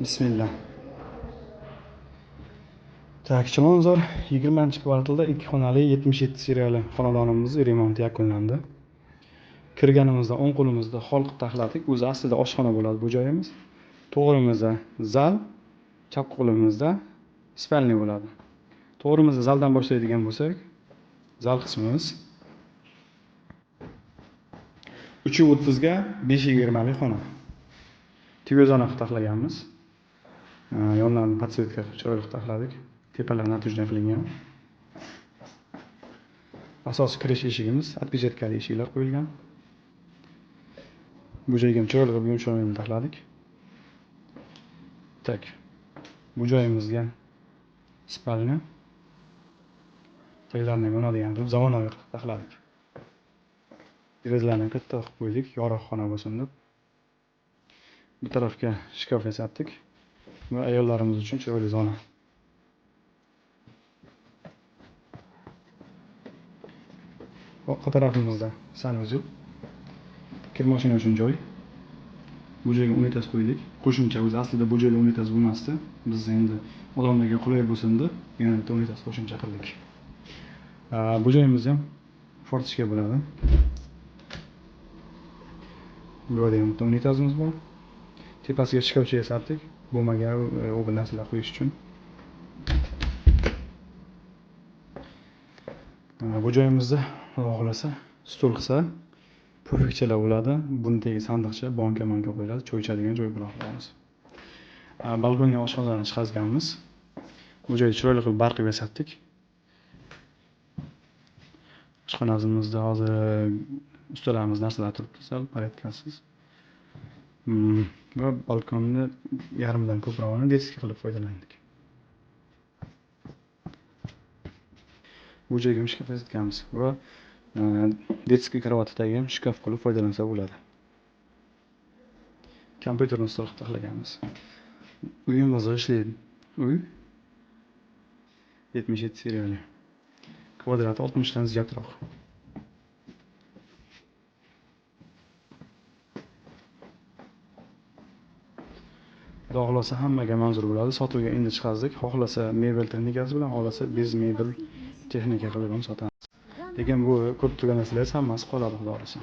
Bismillah. Tak, Chilonzor 20-kvartalda 2 xonali 77 seriyali xonadonimizni remonti yakunlandi. Kirganimizda o'ng qo'limizda hol qilib taxladik. O'zi aslida oshxona bo'ladi bu joyimiz. To'g'rimizda zal, chap qo'limizda spalni bo'ladi. To'g'rimizda zaldan boshlaydigan bo'lsak, zal qismimiz 330 ga 520 lik xona. Televizorni qilib taxlaganmiz. Yonlarni podsvetka chiroyli qilib taxladik. Tepalarni natujdan qilingan. Asosiy kirish eshigimiz отпечаткali eshiklar qo'yilgan. Bu joyga ham chiroyli qilib yumshoqni taxladik. Tak. Bu joyimizga spalni taglarini yonadigan qilib zamonaviy qilib taxladik. Derazalarni katta qilib qo'ydik, yorug' xona bo'lsin deb. Bu tarafga shkaf yasatdik va ayollarimiz uchun chiroyli zona. Orqa tarafimizda sanuzel, kir mashina uchun joy. Bu joyga unitaz qo'ydik. Qo'shimcha o'zi aslida bu joyda unitaz bo'lmasdi. Biz endi odamlarga qulay bo'lsin deb yana bitta unitaz qo'shimcha qildik. Bu joyimiz ham fortishka bo'ladi. Bu yerda ham bitta unitazimiz bor. Tepasiga shkafcha yasatdik. Bo'lmagan o'g'il narsalar qo'yish uchun. Bu joyimizda Xudo xolasa stul qilsa, pufakchalar bo'ladi. Buni tagiga sandiqcha, banka qo'yiladi, choy ichadigan joy bo'ladi. Balkonga oshxonani chiqazganmiz. Bu joyni chiroyli qilib barqib yasatdik. Oshxonamizda hozir ustalarimiz narsalar turibdi, sal porядкasiz. Va balkonni yarmidan ko'prog'ini deska qilib foydalandik. Bu joyga ham shkaf yasatganmiz va detskiy karavotidagi ham shkaf qilib foydalansa bo'ladi. Kompyuterni stol qilib taxlaganmiz. Uyimiz ishlaydi. Uy 77 seriyali. Kvadrati 60 dan ziyodroq. Xudo xolasa hammaga manzur bo'ladi. Sotuvga endi chiqazdik. Xohlasa mebel texnikasi bilan, xohlasa bez mebel texnika qilib ham sotamiz. Lekin bu ko'p turgan narsalar hammasi qoladi, xudo xolasa.